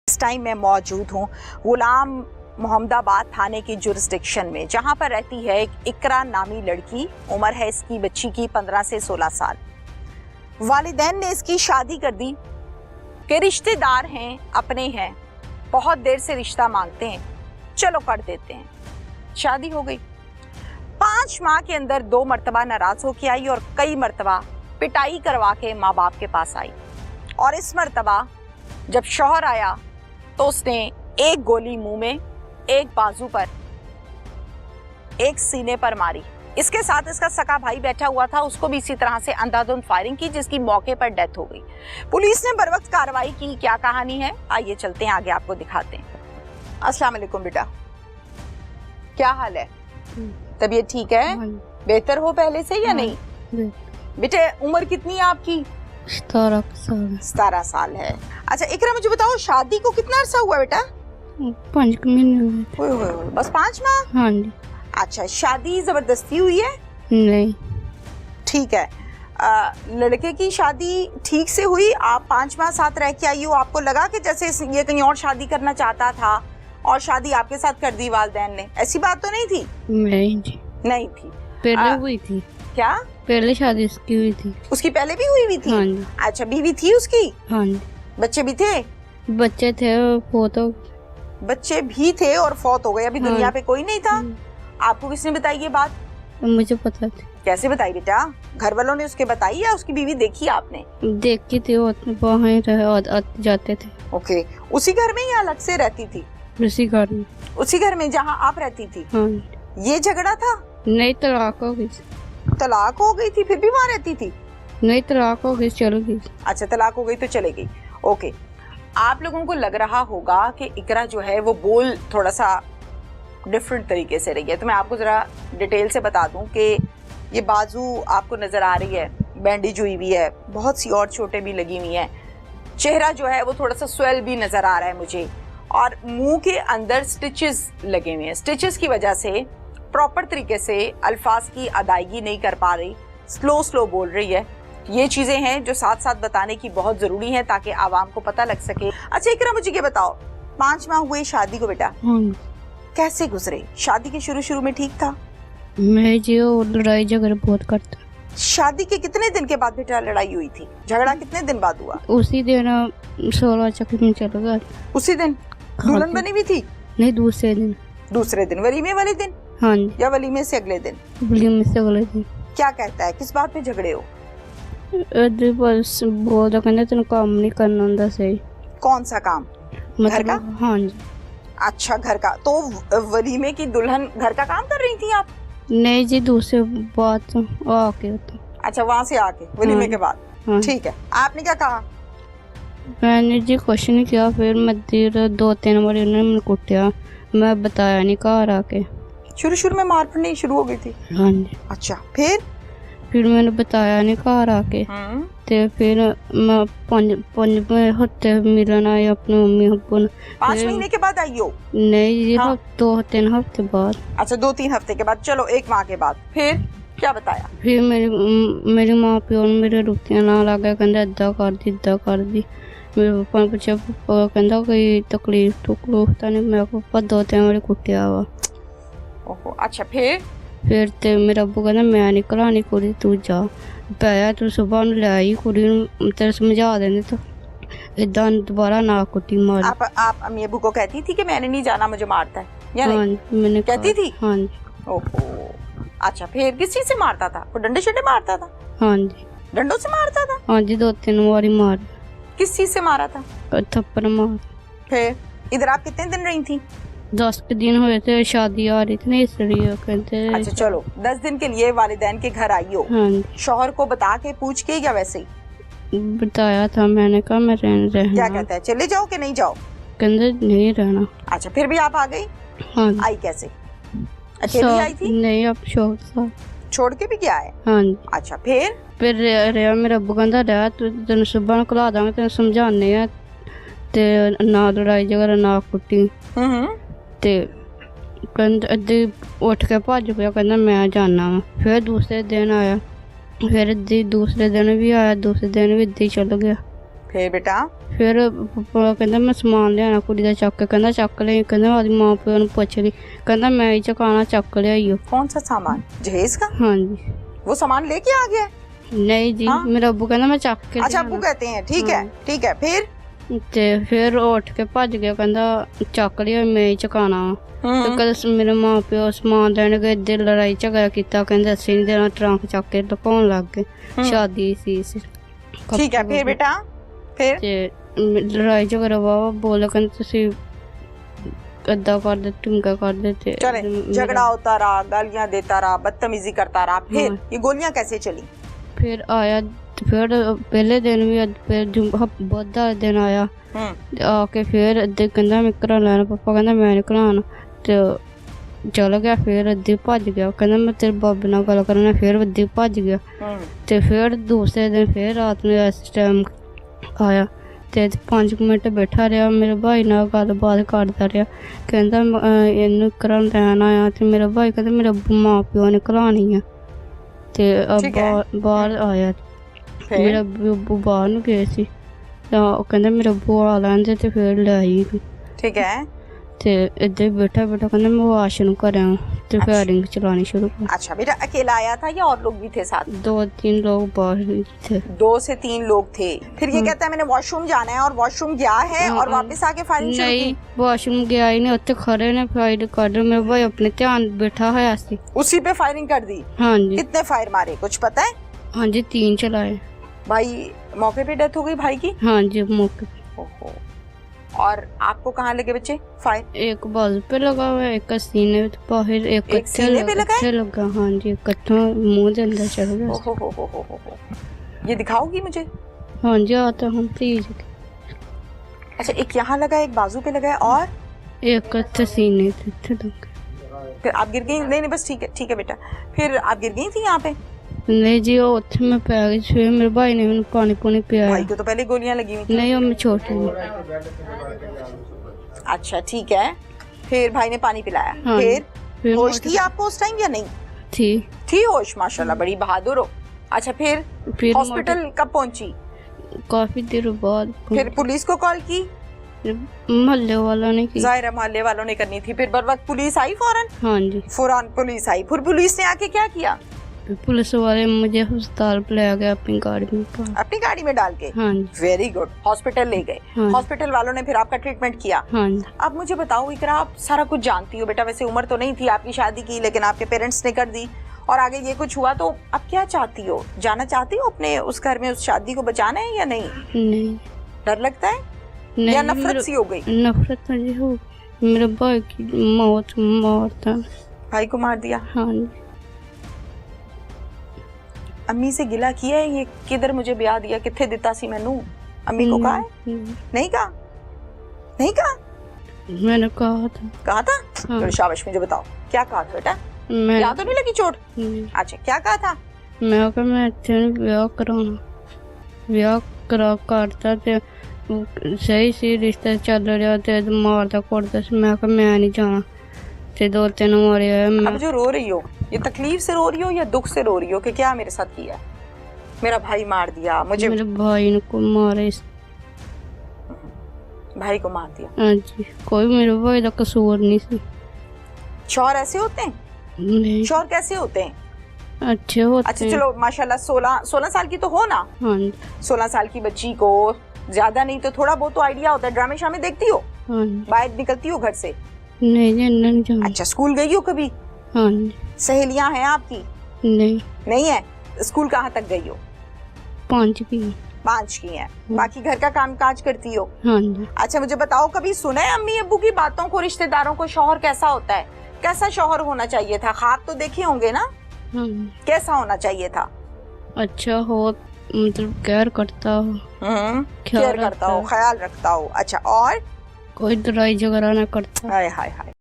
इस टाइम मैं मौजूद हूँ गुलाम मोहम्मदाबाद थाने की जुरिस्डिक्शन में, जहाँ पर रहती है एक इकरा नामी लड़की। उम्र है इसकी बच्ची की 15 से 16 साल। वालिदैन ने इसकी शादी कर दी कि रिश्तेदार हैं, अपने हैं, बहुत देर से रिश्ता मांगते हैं, चलो कर देते हैं। शादी हो गई। 5 माह के अंदर 2 मरतबा नाराज होके आई और कई मरतबा पिटाई करवा के माँ बाप के पास आई। और इस मरतबा जब शौहर आया तो उसने एक गोली मुंह में, एक बाजू पर, एक सीने पर मारी। इसके साथ इसका सका भाई बैठा हुआ था, उसको भी इसी तरह से अंधाधुंध फायरिंग की, जिसकी मौके पर डेथ हो गई। पुलिस ने बर वक्त कार्रवाई की। क्या कहानी है, आइए चलते हैं आगे, आपको दिखाते हैं। अस्सलाम वालेकुम बेटा, क्या हाल है? तबीयत ठीक है? बेहतर हो पहले से या नहीं? बेटे उम्र कितनी है आपकी? 17 साल है। अच्छा इकरा, मुझे बताओ शादी को कितना अरसा हुआ बेटा? 5 महीने। बस 5 माह? हाँ जी। अच्छा, शादी जबरदस्ती हुई है? नहीं। ठीक है। लड़के की शादी ठीक से हुई? आप 5 माह साथ रह के आई हो, आपको लगा कि जैसे ये कहीं और शादी करना चाहता था और शादी आपके साथ कर दी वालिदैन ने? ऐसी बात तो नहीं थी? नहीं जी। नहीं थी। पहले हुई थी। क्या? पहले शादी उसकी हुई थी। उसकी पहले भी हुई थी? हाँ जी। अच्छा, बीवी थी उसकी? हाँ जी। बच्चे भी थे? बच्चे थे और फोटो। बच्चे भी थे और फौत हो गए। अभी दुनिया पे कोई नहीं था? हाँ। आपको किसने बताई ये बात? मुझे पता थी। कैसे बताई बेटा? घर वालों ने उसके बताई या उसकी बीवी देखी आपने? देखी थी, वहीं रहे और जाते थे। ओके। उसी घर में या अलग से रहती थी? उसी घर में। उसी घर में जहाँ आप रहती थी? हाँ। ये झगड़ा था? नहीं, तलाक हो गई। तलाक हो गई थी फिर भी वहाँ रहती थी? नहीं, तलाक हो गई, चल गई। अच्छा, तलाक हो गई तो चले गई। ओके। आप लोगों को लग रहा होगा कि इकरा जो है वो बोल थोड़ा सा डिफरेंट तरीके से रही है, तो मैं आपको जरा डिटेल से बता दूं कि ये बाजू आपको नजर आ रही है, बैंडेज हुई हुई है, बहुत सी और चोटें भी लगी हुई हैं, चेहरा जो है वो थोड़ा सा स्वेल भी नजर आ रहा है मुझे, और मुंह के अंदर स्टिचेस लगे हुए हैं। स्टिचेस की वजह से प्रॉपर तरीके से अल्फाज की अदायगी नहीं कर पा रही, स्लो बोल रही है। ये चीजें हैं जो साथ साथ बताने की बहुत जरूरी है ताकि आवाम को पता लग सके। अच्छा इकरा, मुझे ये बताओ, 5 माह हुए शादी को बेटा, कैसे गुजरे? शादी के शुरू में ठीक था? मैं जो लड़ाई झगड़ा बहुत करता। शादी के कितने दिन के बाद बेटा लड़ाई हुई थी? झगड़ा कितने दिन बाद हुआ? उसी दिन 16 चक्कर में चला गया। उसी दिन दुल्हन बनी हुई थी? नहीं, दूसरे दिन। दूसरे दिन वलीमे वाले दिन? हाँ जी। या वलीमे से अगले दिन? वलीमे से अगले दिन। क्या कहता है, किस बात पे झगड़े हो? बस बोल रहा, कहते तेन काम नहीं करना होता सही। कौन सा काम? घर का? हाँ जी। अच्छा, घर का। तो वलीमे की दुल्हन घर का काम कर रही थी आप? नहीं जी, दूसरे बात आके तो। अच्छा, वहाँ से आके वलीमे के बाद? हाँ। ठीक है, आपने क्या कहा? मैंने जी कुछ नहीं किया। फिर मैं 2-3 बार उन्होंने कुटिया, मैं बताया नहीं घर आके। शुरू में मार पड़नी शुरू हो गई थी? हाँ जी। अच्छा, फिर मैंने बताया नहीं घर आके। ते फिर मैं 5 हफ्ते मिलन आई अपनी मम्मी अब्बू ने। 5 महीने के बाद आई हो? नहीं जी, हाँ। 2-3 हफ्ते बाद। अच्छा, 2-3 हफ्ते के बाद। चलो, 1 माह के बाद फिर क्या बताया? फिर मेरी माँ प्यो ने मेरे रुपया ना लगे, कहते इदा कर दी। मेरे पापा ने पूछा, पापा कहता कोई तकलीफ तो नहीं? मैं पापा 2-3 बार कुटिया वा। ओहो, अच्छा फिर ते मेरा अब्बू कहता मैं नहीं घलानी कुड़ी, तू जा पाया, तू सुबह ले आई कुड़ी, तेरे समझा देने तो इदा दोबारा ना कुटी मार। आप अम्मी अब्बू को कहती थी कि मैंने नहीं जाना, मुझे मारता है या नहीं? हाँ, मैंने कहती थी? हाँ जी। ओहो, अच्छा, फिर किस चीज से मारता था? वो डंडे शंडे मारता था? हाँ जी। डंडों से मारता था? हाँ जी, 2-3 बारी मार। किस चीज से मारा था? थप्पड़ मार। फिर इधर आप कितने दिन रही थी? 10 दिन हुए थे, शादी आ रही थी ना, इसलिए कहते। अच्छा चलो, 10 दिन के लिए वालिदैन के घर आई हो। हाँ। शौहर को बता के पूछ के या वैसे ही? बताया था, मैंने कहा मैं रहना। क्या कहता है, चले जाओ कि नहीं जाओ? कहते नहीं रहना। अच्छा, फिर भी आप आ गई? हाँ। आई कैसे? अकेली आई थी? नहीं, अब शौक था। छोड़ के भी क्या है? हाँ। अच्छा, फिर रहा मेरा अब्बू कहता रहा, तू तेन सुबह घला दांगे, तेन समझाने आ ते ना लड़ाई झगड़ा ना कुटी। ते अद्धी उठ के भज पिया, कहना मैं जाना वा। फिर दूसरे दिन आया, फिर दूसरे दिन भी आया, दूसरे दिन भी इद्दां ही चल गया। फिर बेटा ਫਿਰ ਪਾਪਾ ਕਹਿੰਦਾ ਮੈਂ ਸਮਾਨ ਲਿਆਣਾ ਕੁੜੀ ਦਾ ਚੱਕ ਕੇ ਕਹਿੰਦਾ ਚੱਕ ਲਈ ਕਹਿੰਦਾ ਆਪਣੀ ਮਾਂ ਪਿਓ ਨੂੰ ਪੁੱਛ ਲਈ ਕਹਿੰਦਾ ਮੈਂ ਹੀ ਚਕਾਣਾ ਚੱਕ ਲਿਆਈਓ कौन सा सामान जहेज का? ਹਾਂਜੀ वो सामान लेके आ गया? ਨਹੀਂ ਜੀ हाँ? ਮੇਰਾ ਅੱਬੂ ਕਹਿੰਦਾ ਮੈਂ ਚੱਕ ਕੇ अच्छा अब्बू कहते हैं, ठीक है हाँ। ठीक है। फिर ਤੇ ਫਿਰ ਉਹ ਉੱਠ ਕੇ ਭੱਜ ਗਿਆ ਕਹਿੰਦਾ ਚੱਕ ਲਿਆ ਮੈਂ ਹੀ ਚਕਾਣਾ ਤੇ ਕਦੇ ਮੇਰੇ ਮਾਂ ਪਿਓ ਸਮਾਨ ਲੈਣ ਗਏ ਇੱਧਰ ਲੜਾਈ ਝਗੜਾ ਕੀਤਾ ਕਹਿੰਦੇ ਅਸੀਂ ਨਹੀਂ ਦੇਣਾ ਟਰੰਕ ਚੱਕ ਕੇ ਲੁਕਾਉਣ ਲੱਗ ਗਏ ਸ਼ਾਦੀ ਸੀ ठीक है। फिर बेटा फिर ਤੇ ਲੜਾਈ ਝਗੜਾ ਵਾਵਾ ਬੋਲ ਕਹਿੰਦੇ ਤੁਸੀਂ ਏਦਾਂ ਕਰਦੇ ਟੁੰਗਾ ਕਰਦੇ ਤੇ चले झगड़ा होता रहा, गालियां देता रहा, बदतमीजी करता रहा। फिर हाँ। ये गोलियां कैसे चली? ਫਿਰ ਆਇਆ ਤੇ ਫਿਰ ਪਹਿਲੇ ਦਿਨ ਵੀ ਅੱਜ ਫਿਰ ਬਹੁਤ ਦਾ ਦਿਨ ਆਇਆ ਤੇ ਆ ਕੇ ਫਿਰ ਅੱਧੇ ਕਹਿੰਦਾ ਮੈਂ ਘਰਾਂ ਲੈਣਾ ਪਾਪਾ ਕਹਿੰਦਾ ਮੈਂ ਨਹੀਂ ਘਰਾਣਾ ਤੇ ਚਲ ਗਿਆ ਫਿਰ ਅੱਧੇ ਭੱਜ ਗਿਆ ਕਹਿੰਦਾ ਮੈਂ ਤੇਰੇ ਬਾਬੇ ਨਾਲ ਗੱਲ ਕਰਨਾ ਫਿਰ ਅੱਧੇ ਭੱਜ ਗਿਆ ਤੇ ਫਿਰ ਦੂਸਰੇ ਦਿਨ ਫਿਰ ਰਾਤ ਨੂੰ ਇਸ ਟਾਈਮ ਆਇਆ ਤੇ 5 ਮਿੰਟ ਬੈਠਾ ਰਿਹਾ ਮੇਰੇ ਭਾਈ ਨਾਲ ਗੱਲਬਾਤ ਕਰਦਾ ਰਿਹਾ ਕਹਿੰਦਾ ਇਹਨੂੰ ਘਰਾਂ ਲੈਣ ਆਇਆ ਤੇ ਮੇਰਾ ਭਾਈ ਕਹਿੰਦਾ ਮੇਰਾ ਮਾਂ ਪਿਓ ਨੇ ਘਲਾਣੀ ਆ ਤੇ ਬਾਹਰ ਆਇਆ ਮੇਰਾ ਅੱਬੂ ਬਾਹਰ ਨੂੰ ਗਏ ਸੀ ਤਾਂ ਉਹ ਕਹਿੰਦਾ ਮੇਰਾ ਅੱਬੂ ਆ ਲੈਂਦੇ ਤੇ ਫਿਰ ਲੈ ਆਈ ठीक है। ਤੇ ਇੱਦਾਂ ਬੈਠਾ ਕਹਿੰਦਾ ਮੈਂ ਵਾਸ਼ ਨੂੰ ਕਰਾਂ ਤੇ ਫਾਇਰਿੰਗ ਚਲਾਣੀ ਸ਼ੁਰੂ ਕਰ अच्छा बेटा अकेला आया था या और लोग भी थे साथ? 2-3 लोग बाहर ही थे 2 से 3 लोग थे। फिर ये कहता है मैंने वॉशरूम जाना है और वॉशरूम गया है और वापस आके फायरिंग शुरू ਨਹੀਂ की। ਵਾਸ਼ਰੂਮ ਗਿਆ ਹੀ ਨਹੀਂ ਉੱਥੇ ਖੜੇ ਨੇ ਫਾਇਰ ਕਰ ਰਹੇ ਮੇਰੇ ਭਾਈ ਆਪਣੇ ਧਿਆਨ ਬੈਠਾ ਹੋਇਆ ਸੀ उसी पे फायरिंग कर दी? ਹਾਂਜੀ कितने फायर मारे कुछ पता है? ਹਾਂਜੀ 3 चलाए भाई मौके पे डेथ हो गई भाई की? ਹਾਂਜੀ मौके ओहो। और आपको कहाँ लगे बच्चे फायर? एक बाजू पे लगा हुआ है एक सीने पे बाहर एक सीने पे लगा है? लगा हाँ जी कट्ठा मुंह के अंदर चल गया ओहो। ये दिखाओगी मुझे? हाँ जी आता हम प्लीज अच्छा एक यहाँ लगा एक बाजू पे लगा है और एक कट्ठा सीने पे लगा। फिर आप गिर गई? नहीं बस ठीक है बेटा। फिर आप गिर गई थी यहाँ पे? नहीं जी वो उत्थे मैं पै गई फिर मेरे भाई ने मैंने पानी पुनी पिया भाई को तो पहले गोलियां लगी हुई थी। नहीं वो मैं छोटी हूँ अच्छा ठीक है। फिर भाई ने पानी पिलाया। हाँ, फिर होश थी आपको उस टाइम या नहीं थी होश? माशाल्लाह बड़ी बहादुर हो। अच्छा फिर हॉस्पिटल कब पहुंची? काफी देर बाद फिर पुलिस को कॉल की? मोहल्ले वालों ने की। जाहिर है मोहल्ले वालों ने करनी थी। फिर बर वक्त पुलिस आई फौरन? हाँ जी फौरन पुलिस आई। फिर पुलिस ने आके क्या किया? पुलिस वाले मुझे अस्पताल पे ले गए अपनी गाड़ी में अपनी गाड़ी में डाल के? हाँ जी वेरी गुड। हॉस्पिटल ले गए। हाँ। हॉस्पिटल वालों ने फिर आपका ट्रीटमेंट किया? हाँ जी अब मुझे बताओ इकरा आप सारा कुछ जानती हो बेटा, वैसे उम्र तो नहीं थी आपकी शादी की लेकिन आपके पेरेंट्स ने कर दी और आगे ये कुछ हुआ तो अब क्या चाहती हो? जाना चाहती हो अपने उस घर में, उस शादी को बचाना है या नहीं? नहीं डर लगता है नहीं या नफरत सी हो गई? नफरत मुझे हो मेरे भाई की मौत मारता भाई को मार दिया? हाँ जी अम्मी से गिला किया है ये किधर मुझे ब्याह दिया किथे दिता सी मैनू? अम्मी को कहा है? नहीं कहा? नहीं कहा? मैंने कहा था हाँ। तो शाबाश मुझे बताओ क्या कहा था बेटा? मैं क्या तो नहीं लगी चोट? अच्छा क्या कहा था? मैं कहा मैं तेरे ब्याह कराना ब्याह करा करता ते सही सी रिश्ता चल रहा ते मारदा कोड़दा मैं कहा मैं नहीं जाना ते 2-3 मारे अब जो रो रही हो ये तकलीफ से रो रही हो या दुख से रो रही हो कि क्या मेरे साथ किया? मेरा भाई मार दिया मुझे। मेरे भाई ने को मारे भाई को मार दिया? हाँ जी कोई मेरे भाई का कसूर नहीं सी। शौहर ऐसे होते हैं? नहीं शौहर कैसे होते हैं? अच्छे होते अच्छा चलो माशाल्लाह 16 साल की तो हो ना? हाँ जी 16 साल की बच्ची को ज्यादा नहीं तो थोड़ा बहुत तो आइडिया होता है। ड्रामे शामे देखती हो? हाँ जी बाहर निकलती हो घर से? नहीं जाना। अच्छा स्कूल गई हो कभी? हाँ जी सहेलियां हैं आपकी? नहीं है। स्कूल कहाँ तक गई हो? 5 की 5 की है। बाकी घर का काम काज करती हो? हाँ जी अच्छा मुझे बताओ कभी सुना है अम्मी अब्बू की बातों को, रिश्तेदारों को शौहर कैसा होता है, कैसा शौहर होना चाहिए था? ख्वाब तो देखे होंगे ना? हाँ कैसा होना चाहिए था? अच्छा हो मतलब केयर करता हो केयर करता हो ख्याल रखता हो। अच्छा और कोई लड़ाई झगड़ा ना करता। हाय हाय हाय